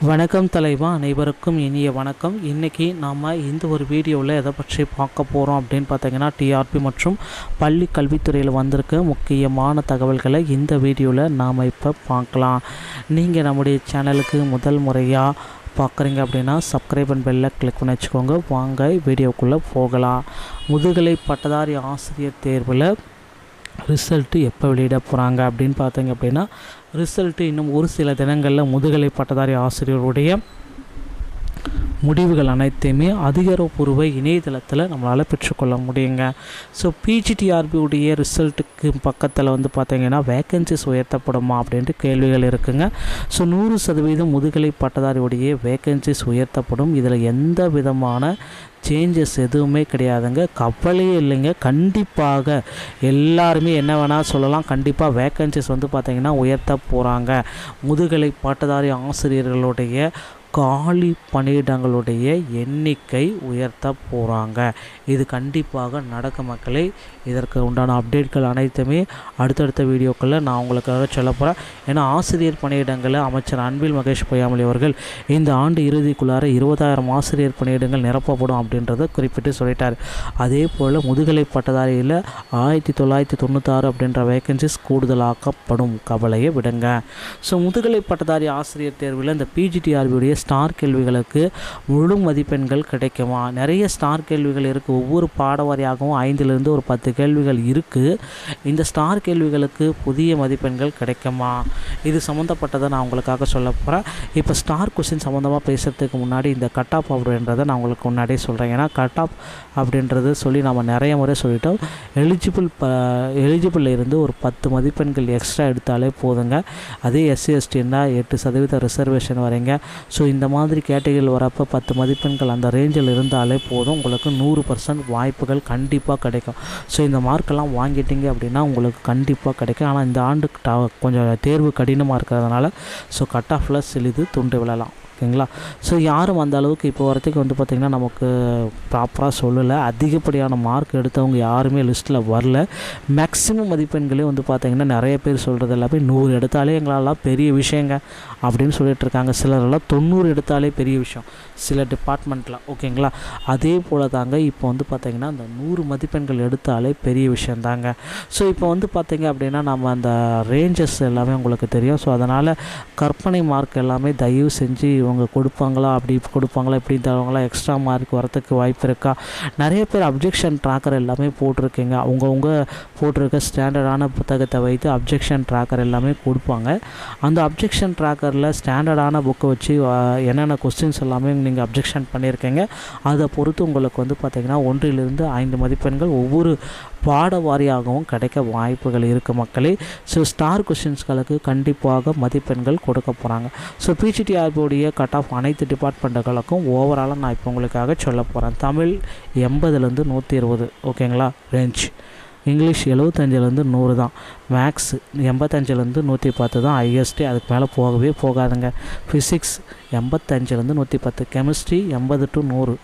வணக்கம் தலைவா, அனைவருக்கும் இனிய வணக்கம். இன்றைக்கி நாம் இந்த ஒரு வீடியோவில் எதை பற்றி பார்க்க போகிறோம் அப்படின்னு பார்த்தீங்கன்னா, டிஆர்பி மற்றும் பள்ளி கல்வித்துறையில் வந்திருக்க முக்கியமான தகவல்களை இந்த வீடியோவில் நாம் இப்போ பார்க்கலாம். நீங்கள் நம்முடைய சேனலுக்கு முதல் முறையாக பார்க்குறீங்க அப்படின்னா சப்ஸ்கிரைப் அண்ட் பெல்லை கிளிக் பண்ணி வச்சுக்கோங்க. வாங்க வீடியோக்குள்ளே போகலாம். முதுகலை பட்டதாரி ஆசிரியர் தேர்வில் ரிசல்ட்டு எப்போ வெளியிட போகிறாங்க அப்படின்னு பார்த்தீங்க அப்படின்னா, ரிசல்ட்டு இன்னும் ஒரு சில தினங்களில் முதுகலை பட்டதாரி ஆசிரியருடைய முடிவுகள் அனைத்தையுமே அதிகாரப்பூர்வ இணையதளத்தில் நம்மளால் பெற்றுக்கொள்ள முடியுங்க. ஸோ பிஜிடிஆர்பியுடைய ரிசல்ட்டுக்கு பக்கத்தில் பார்த்திங்கன்னா வேக்கன்சிஸ் உயர்த்தப்படுமா அப்படின்ட்டு கேள்விகள் இருக்குங்க. ஸோ 100% முதுகலை பட்டதாரியுடைய வேக்கன்சிஸ் உயர்த்தப்படும். இதில் எந்த விதமான சேஞ்சஸ் எதுவுமே கிடையாதுங்க. கவலையே இல்லைங்க. கண்டிப்பாக எல்லாருமே என்ன வேணால் சொல்லலாம், கண்டிப்பாக வேக்கன்சிஸ் பார்த்திங்கன்னா உயர்த்த போகிறாங்க. முதுகலை பட்டதாரி ஆசிரியர்களுடைய காலி பணியிடங்களுடைய எண்ணிக்கை உயர்த்த போகிறாங்க. இது கண்டிப்பாக நடக்க மக்களே. இதற்கு உண்டான அப்டேட்கள் அனைத்துமே அடுத்தடுத்த வீடியோக்களில் நான் உங்களுக்காக சொல்ல போகிறேன். ஏன்னா ஆசிரியர் பணியிடங்களை அமைச்சர் அன்பில் மகேஷ் பொய்யாமொழி அவர்கள் இந்த ஆண்டு இறுதிக்குள்ளார 20,000 ஆசிரியர் பணியிடங்கள் நிரப்பப்படும் அப்படின்றத குறிப்பிட்டு சொல்லிட்டார். அதே போல் முதுகலை பட்டதாரியில் 1996 அப்படின்ற வேக்கன்சிஸ் கூடுதலாக்கப்படும். கவலையை விடுங்க. ஸோ முதுகலை பட்டதாரி ஆசிரியர் தேர்வில் இந்த பிஜிடிஆர்பியுடைய ஸ்டார் கேள்விகளுக்கு முழு மதிப்பெண்கள் கிடைக்குமா? நிறைய ஸ்டார் கேள்விகள் இருக்குது. ஒவ்வொரு பாடவாரியாகவும் 5லிருந்து ஒரு 10 கேள்விகள் இருக்குது. இந்த ஸ்டார் கேள்விகளுக்கு புதிய மதிப்பெண்கள் கிடைக்குமா? இது சம்மந்தப்பட்டதை நான் உங்களுக்காக சொல்ல போகிறேன். இப்போ ஸ்டார் கொஸ்டின் சம்மந்தமாக பேசுகிறதுக்கு முன்னாடி இந்த கட் ஆஃப் அப்படின்றத நான் உங்களுக்கு முன்னாடியே சொல்கிறேன். ஏன்னா கட் ஆஃப் அப்படின்றது சொல்லி நம்ம நிறைய முறை சொல்லிட்டோம். எலிஜிபிள் இருந்து ஒரு 10 மதிப்பெண்கள் எக்ஸ்ட்ரா எடுத்தாலே போதுங்க. அதே எஸ்சி எஸ்டின்னா 8% ரிசர்வேஷன் வரீங்க. ஸோ இந்த மாதிரி கேட்டகரியில் வரப்போ 10 மதிப்பெண்கள் அந்த ரேஞ்சில் இருந்தாலே போதும், உங்களுக்கு 100% வாய்ப்புகள் கண்டிப்பாக கிடைக்கும். ஸோ இந்த மார்க்கெல்லாம் வாங்கிட்டீங்க அப்படின்னா உங்களுக்கு கண்டிப்பாக கிடைக்கும். ஆனால் இந்த ஆண்டு கொஞ்சம் தேர்வு கடினமாக இருக்கிறதுனால ஸோ கட் ஆஃபில் சிறிது துண்டு விழலாம். ஓகேங்களா? ஸோ யாரும் அந்த அளவுக்கு இப்போ வரத்துக்கு பார்த்திங்கன்னா நமக்கு ப்ராப்பராக சொல்லலை. அதிகப்படியான மார்க் எடுத்தவங்க யாருமே லிஸ்ட்டில் வரல. மேக்ஸிமம் மதிப்பெண்களே பார்த்திங்கன்னா நிறைய பேர் சொல்கிறது எல்லாமே 100 எடுத்தாலே எங்களெல்லாம் பெரிய விஷயங்க அப்படின்னு சொல்லிட்டு இருக்காங்க. சிலரெல்லாம் 90 எடுத்தாலே பெரிய விஷயம் சில டிபார்ட்மெண்ட்டில். ஓகேங்களா? அதே போல் தாங்க இப்போ பார்த்திங்கன்னா அந்த 100 மதிப்பெண்கள் எடுத்தாலே பெரிய விஷயந்தாங்க. ஸோ இப்போ பார்த்திங்க அப்படின்னா நம்ம அந்த ரேஞ்சஸ் எல்லாமே உங்களுக்கு தெரியும். ஸோ அதனால் கற்பனை மார்க் எல்லாமே தயவு செஞ்சு இவங்க கொடுப்பாங்களா, அப்படி கொடுப்பாங்களா, இப்படி தருவாங்களா, எக்ஸ்ட்ரா மார்க் வரத்துக்கு வாய்ப்பு இருக்கா? நிறைய பேர் அப்ஜெக்ஷன் ட்ராக்கர் எல்லாமே போட்டிருக்கீங்க. அவங்கவுங்க போட்டிருக்க ஸ்டாண்டர்டான புத்தகத்தை வைத்து அப்ஜெக்ஷன் ட்ராக்கர் எல்லாமே கொடுப்பாங்க. அந்த அப்ஜெக்ஷன் ட்ராக்கரில் ஸ்டாண்டர்டான புக்கை வச்சு என்னென்ன கொஸ்டின்ஸ் எல்லாமே நீங்கள் அப்ஜெக்ஷன் பண்ணியிருக்கீங்க அதை பொறுத்து உங்களுக்கு பார்த்திங்கன்னா 1லிருந்து 5 மதிப்பெண்கள் ஒவ்வொரு பாட வாரியாகவும் கிடைக்க வாய்ப்புகள் இருக்குது மக்களே. ஸோ ஸ்டார் கொஸ்டின்ஸ்களுக்கு கண்டிப்பாக மதிப்பெண்கள் கொடுக்க போகிறாங்க. ஸோ பிஜிடிஆர்பியுடைய கட் ஆஃப் அனைத்து டிபார்ட்மெண்ட்டுகளுக்கும் ஓவராலாக நான் இப்போ உங்களுக்காக சொல்ல போகிறேன். தமிழ் 80லேருந்து 120. ஓகேங்களா? ரேஞ்ச். இங்கிலீஷ் 75லேருந்து 100 தான். மேக்ஸ் 85லேருந்து 110 தான் ஹையஸ்ட்டு. அதுக்கு மேலே போகவே போகாதுங்க. ஃபிசிக்ஸ் 85லேருந்து 110. Chemistry 80 to 100.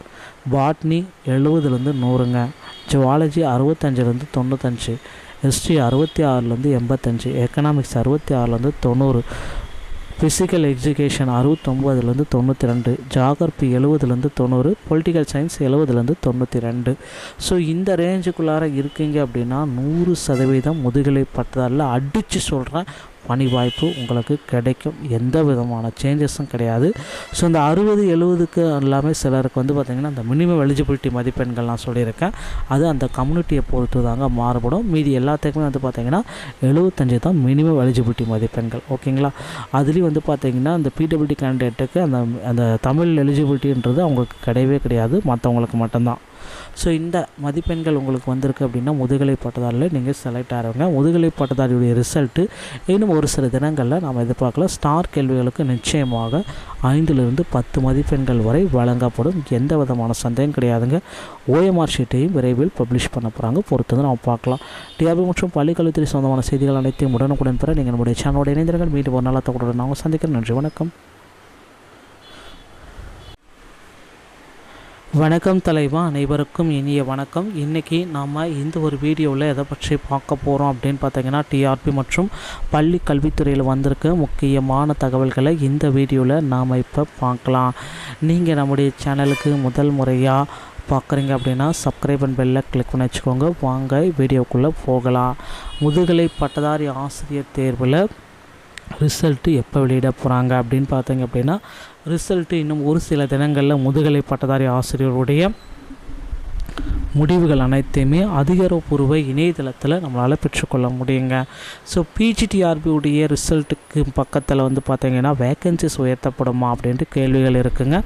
பாட்னி 70லேருந்து 100ங்க. ஜுவாலஜி 65லேருந்து 95. ஹிஸ்ட்ரி 66லேருந்து 85. எக்கனாமிக்ஸ் 66லேருந்து 90. ஃபிசிக்கல் எஜுகேஷன் 69லேருந்து 92. ஜாகிரபி 70லேருந்து 90. பொலிட்டிக்கல் சயின்ஸ் 70லேருந்து 92. ஸோ இந்த ரேஞ்சுக்குள்ளார இருக்கீங்க அப்படின்னா 100% முதுகலை பட்டதாரில் அடித்து சொல்கிறேன் பணி வாய்ப்பு உங்களுக்கு கிடைக்கும். எந்த விதமான சேஞ்சஸும் கிடையாது. ஸோ இந்த 60-70க்கு எல்லாமே சிலருக்கு பார்த்திங்கன்னா அந்த மினிமம் எலிஜிபிலிட்டி மதிப்பெண்கள் நான் சொல்லியிருக்கேன். அது அந்த கம்யூனிட்டியை பொறுத்து தாங்க மாறுபடும். மீதி எல்லாத்துக்குமே பார்த்திங்கன்னா 75 தான் மினிமம் எலிஜிபிலிட்டி மதிப்பெண்கள். ஓகேங்களா? அதுலேயும் பார்த்திங்கன்னா அந்த பிடபிள்யூடி கேண்டிடேட்டுக்கு அந்த தமிழ் எலிஜிபிலிட்டின்றது அவங்களுக்கு கிடையவே கிடையாது, மற்றவங்களுக்கு மட்டும்தான். ஸோ இந்த மதிப்பெண்கள் உங்களுக்கு வந்திருக்கு அப்படின்னா முதுகலை பட்டதாரியில் நீங்கள் செலக்ட் ஆகிறவங்க. முதுகலை பட்டதாரியுடைய ரிசல்ட்டு இன்னும் ஒரு சில தினங்களில் நாம் எதிர்பார்க்கலாம். ஸ்டார் கேள்விகளுக்கு நிச்சயமாக 5லிருந்து 10 மதிப்பெண்கள் வரை வழங்கப்படும். எந்த விதமான சந்தேகம் கிடையாதுங்க. ஓஎம்ஆர் ஷீட்டையும் விரைவில் பப்ளிஷ் பண்ண போகிறாங்க. பொறுத்து நம்ம பார்க்கலாம். டிஆர்பி மற்றும் பள்ளிக்கல்வித்துறை சொந்தமான செய்திகள் அனைத்தையும் உடனுக்குடன் பெற நீங்கள் நம்முடைய சேனலோட இணைந்திருங்கள். மீண்டும் ஒரு நாள் தகவலுடன் நாங்கள் சந்திக்கிறேன். நன்றி, வணக்கம். வணக்கம் தலைவா, அனைவருக்கும் இனிய வணக்கம். இன்றைக்கி நாம் இந்த ஒரு வீடியோவில் எதை பற்றி பார்க்க போகிறோம் அப்படின்னு பார்த்தீங்கன்னா, டிஆர்பி மற்றும் பள்ளி கல்வித்துறையில் வந்திருக்க முக்கியமான தகவல்களை இந்த வீடியோவில் நாம் இப்போ பார்க்கலாம். நீங்கள் நம்முடைய சேனலுக்கு முதல் முறையாக பார்க்குறீங்க அப்படின்னா சப்ஸ்கிரைப் அண்ட் பெல்லை கிளிக் பண்ணி வச்சுக்கோங்க. வாங்க வீடியோக்குள்ளே போகலாம். முதுகலை பட்டதாரி ஆசிரியர் தேர்வில் ரிசல்ட்டு எப்போ வெளியிட போகிறாங்க அப்படின்னு பார்த்தீங்க அப்படின்னா, ரிசல்ட்டு இன்னும் ஒரு சில தினங்களில் முதுகலை பட்டதாரி ஆசிரியருடைய முடிவுகள் அனைத்தையுமே அதிகாரப்பூர்வ இணையதளத்தில் நம்மளால் பெற்றுக்கொள்ள முடியுங்க. ஸோ பிஜிடிஆர்பியுடைய ரிசல்ட்டுக்கு பக்கத்தில் பார்த்திங்கன்னா வேக்கன்சிஸ் உயர்த்தப்படுமா அப்படின்ட்டு கேள்விகள் இருக்குங்க.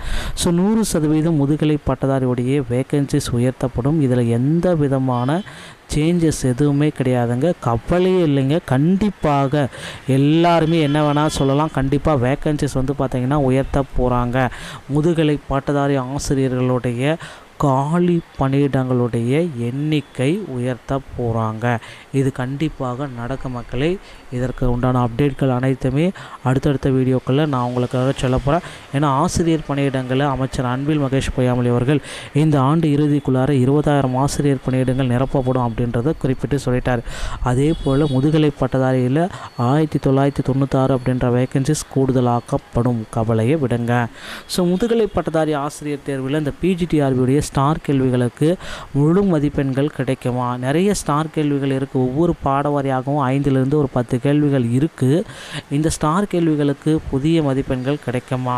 ஸோ 100% முதுகலை பட்டதாரியுடைய வேக்கன்சிஸ் உயர்த்தப்படும். இதில் எந்த விதமான சேஞ்சஸ் எதுவுமே கிடையாதுங்க. கவலையே இல்லைங்க. கண்டிப்பாக எல்லாருமே என்ன வேணால் சொல்லலாம், கண்டிப்பாக வேக்கன்சிஸ் பார்த்திங்கன்னா உயர்த்த போகிறாங்க. முதுகலை பட்டதாரி ஆசிரியர்களுடைய காலி பணியிடங்களுடைய எண்ணிக்கை உயர்த்த போகிறாங்க. இது கண்டிப்பாக நடக்க மக்களே. இதற்கு உண்டான அப்டேட்கள் அனைத்துமே அடுத்தடுத்த வீடியோக்களில் நான் உங்களுக்காக சொல்ல போகிறேன். ஏன்னா ஆசிரியர் பணியிடங்களை அமைச்சர் அன்பில் மகேஷ் பொய்யாமொழி அவர்கள் இந்த ஆண்டு இறுதிக்குள்ளார 20,000 ஆசிரியர் பணியிடங்கள் நிரப்பப்படும் அப்படின்றத குறிப்பிட்டு சொல்லிட்டார். அதே போல் முதுகலை பட்டதாரியில் 1996 அப்படின்ற வேக்கன்சிஸ் கூடுதலாக்கப்படும். கவலையை விடுங்க. ஸோ முதுகலை பட்டதாரி ஆசிரியர் தேர்வில் இந்த பிஜிடிஆர்பியுடைய ஸ்டார் கேள்விகளுக்கு முழு மதிப்பெண்கள் கிடைக்குமா? நிறைய ஸ்டார் கேள்விகள் இருக்குது. ஒவ்வொரு பாடவாரியாகவும் 5லிருந்து ஒரு 10 கேள்விகள் இருக்குது. இந்த ஸ்டார் கேள்விகளுக்கு புதிய மதிப்பெண்கள் கிடைக்குமா?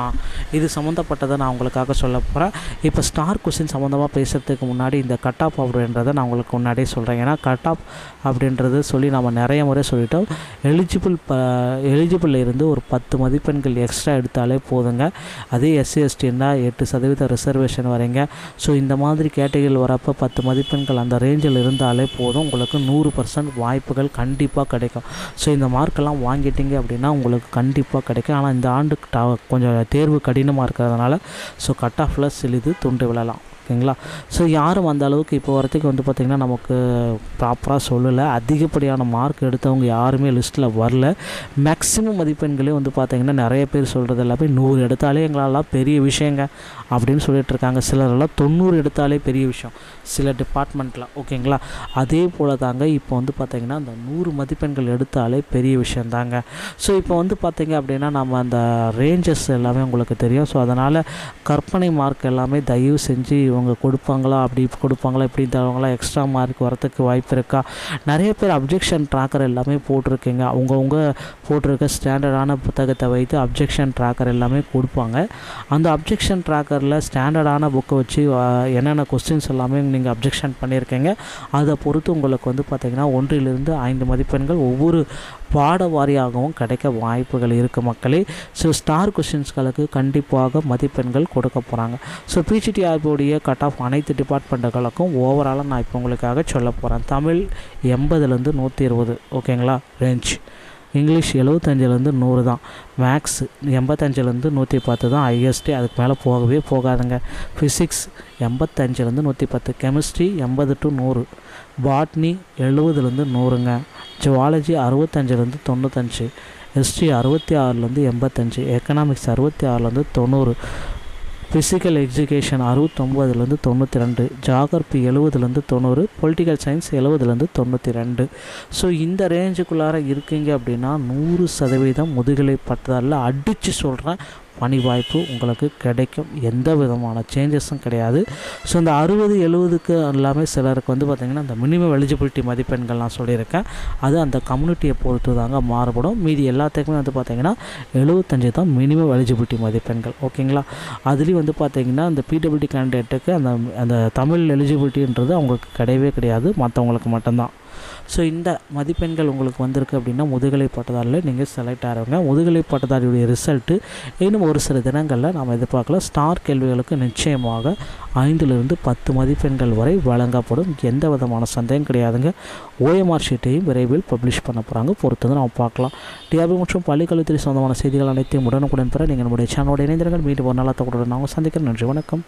இது சம்மந்தப்பட்டதை நான் உங்களுக்காக சொல்ல போகிறேன். இப்போ ஸ்டார் கொஸ்டின் சம்மந்தமாக பேசுகிறதுக்கு முன்னாடி இந்த கட் ஆஃப் அப்படின்றத நான் உங்களுக்கு முன்னாடியே சொல்கிறேன். ஏன்னா கட் ஆஃப் அப்படின்றது சொல்லி நம்ம நிறைய முறை சொல்லிட்டோம். எலிஜிபிள் இருந்து ஒரு 10 மதிப்பெண்கள் எக்ஸ்ட்ரா எடுத்தாலே போதுங்க. அதே எஸ்சி எஸ்டின்னா 8% ரிசர்வேஷன் வரைங்க. ஸோ இந்த மாதிரி கேட்டகரியில் வரப்போ 10 மதிப்பெண்கள் அந்த ரேஞ்சில் இருந்தாலே போதும், உங்களுக்கு 100% வாய்ப்புகள் கண்டிப்பாக கிடைக்கும். ஸோ இந்த மார்க்கெல்லாம் வாங்கிட்டீங்க அப்படின்னா உங்களுக்கு கண்டிப்பாக கிடைக்கும். ஆனால் இந்த ஆண்டு கொஞ்சம் தேர்வு கடினமாக இருக்கிறதுனால ஸோ கட் ஆஃபில் சிறிது துண்டு விழலாம். ஓகேங்களா? ஸோ யாரும் அந்த அளவுக்கு இப்போ வரத்துக்கு பார்த்திங்கன்னா நமக்கு ப்ராப்பராக சொல்லலை. அதிகப்படியான மார்க் எடுத்தவங்க யாருமே லிஸ்ட்டில் வரல. மேக்ஸிமம் மதிப்பெண்களே பார்த்திங்கன்னா நிறைய பேர் சொல்கிறது எல்லாமே 100 எடுத்தாலே எங்களெல்லாம் பெரிய விஷயங்க அப்படின்னு சொல்லிகிட்ருக்காங்க. சிலரெல்லாம் 90 எடுத்தாலே பெரிய விஷயம் சில டிபார்ட்மெண்ட்டில். ஓகேங்களா? அதே போல் தாங்க இப்போ பார்த்திங்கன்னா அந்த 100 மதிப்பெண்கள் எடுத்தாலே பெரிய விஷயந்தாங்க. ஸோ இப்போ பார்த்திங்க அப்படின்னா நம்ம அந்த ரேஞ்சஸ் எல்லாமே உங்களுக்கு தெரியும். ஸோ அதனால் கற்பனை மார்க் எல்லாமே தயவு செஞ்சு இவங்க கொடுப்பாங்களா, அப்படி கொடுப்பாங்களா, இப்படி தருவாங்களா, எக்ஸ்ட்ரா மார்க் வரத்துக்கு வாய்ப்பு இருக்கா? நிறைய பேர் அப்ஜெக்ஷன் ட்ராக்கர் எல்லாமே போட்டிருக்கீங்க. அவங்கவுங்க போட்டிருக்க ஸ்டாண்டர்டான புத்தகத்தை வைத்து அப்ஜெக்ஷன் ட்ராக்கர் எல்லாமே கொடுப்பாங்க. அந்த அப்ஜெக்ஷன் ட்ராக்கரில் ஸ்டாண்டர்டான புக்கை வச்சு என்னென்ன கொஸ்டின்ஸ் எல்லாமே நீங்கள் அப்ஜெக்ஷன் பண்ணியிருக்கீங்க அதை பொறுத்து உங்களுக்கு பார்த்திங்கன்னா 1லிருந்து 5 மதிப்பெண்கள் ஒவ்வொரு பாட வாரியாகவும் கிடைக்க வாய்ப்புகள் இருக்குது மக்களே. ஸோ ஸ்டார் கொஸ்டின்ஸ்களுக்கு கண்டிப்பாக மதிப்பெண்கள் கொடுக்க போகிறாங்க. ஸோ பிஜிடிஆர்பியுடைய கட் ஆஃப் அனைத்து டிபார்ட்மெண்ட்டுகளுக்கும் ஓவராலாக நான் இப்போ உங்களுக்காக சொல்ல போகிறேன். தமிழ் 80லேருந்து 120, ஓகேங்களா, ரேஞ்ச். இங்கிலீஷ் 75லேருந்து 100 தான். மேக்ஸ் 85லேருந்து 110 தான் ஹையஸ்ட்டு. அதுக்கு மேலே போகவே போகாதுங்க. ஃபிசிக்ஸ் 85லேருந்து 110. Chemistry 80 to 100. பாட்னி 70லேருந்து 100ங்க. ஜுவாலஜி 65லேருந்து 95. ஹிஸ்ட்ரி 66லேருந்து 85. எக்கனாமிக்ஸ் 66லேருந்து 90. ஃபிசிக்கல் எஜுகேஷன் 69லேருந்து 92. ஜாகிரபி 70லேருந்து 90. பொலிட்டிக்கல் சயின்ஸ் 70லேருந்து 92. ஸோ இந்த ரேஞ்சுக்குள்ளார இருக்கீங்க அப்படின்னா 100% முதுகலை பட்டதாரில் அடித்து சொல்கிறேன் பணி வாய்ப்பு உங்களுக்கு கிடைக்கும். எந்த விதமான சேஞ்சஸும் கிடையாது. ஸோ இந்த 60-70க்கு எல்லாமே சிலருக்கு பார்த்திங்கன்னா இந்த மினிமம் எலிஜிபிலிட்டி மதிப்பெண்கள் நான் சொல்லியிருக்கேன். அது அந்த கம்யூனிட்டியை பொறுத்து தாங்க மாறுபடும். மீதி எல்லாத்துக்குமே பார்த்திங்கன்னா 75 தான் மினிமம் எலிஜிபிலிட்டி மதிப்பெண்கள். ஓகேங்களா? அதுலேயும் பார்த்திங்கன்னா இந்த பிடபிள்யூடி கேண்டிடேட்டுக்கு அந்த தமிழ் எலிஜிபிலிட்டின்றது அவங்களுக்கு கிடையவே கிடையாது, மற்றவங்களுக்கு மட்டும்தான். ஸோ இந்த மதிப்பெண்கள் உங்களுக்கு வந்திருக்கு அப்படின்னா முதுகலை பட்டதாரியில் நீங்கள் செலக்ட் ஆகிறவங்க. முதுகலை பட்டதாரியுடைய ரிசல்ட்டு இன்னும் ஒரு சில தினங்களில் நாம் எதிர்பார்க்கலாம். ஸ்டார் கேள்விகளுக்கு நிச்சயமாக 5லிருந்து 10 மதிப்பெண்கள் வரை வழங்கப்படும். எந்த விதமான சந்தேகம் கிடையாதுங்க. ஓஎம்ஆர் ஷீட்டையும் விரைவில் பப்ளிஷ் பண்ண போகிறாங்க. பொறுத்து வந்து நாம் பார்க்கலாம். டிஆர்பி மற்றும் பள்ளிக்கல்வித்துறை சொந்தமான செய்திகள் அனைத்தையும் உடனுக்குடன் பெற நீங்கள் நம்முடைய சேனலோட இணைந்திருங்கள். மீண்டும் ஒரு நாள் தகவலுடன் நாங்கள் சந்திக்கிறேன். நன்றி, வணக்கம்.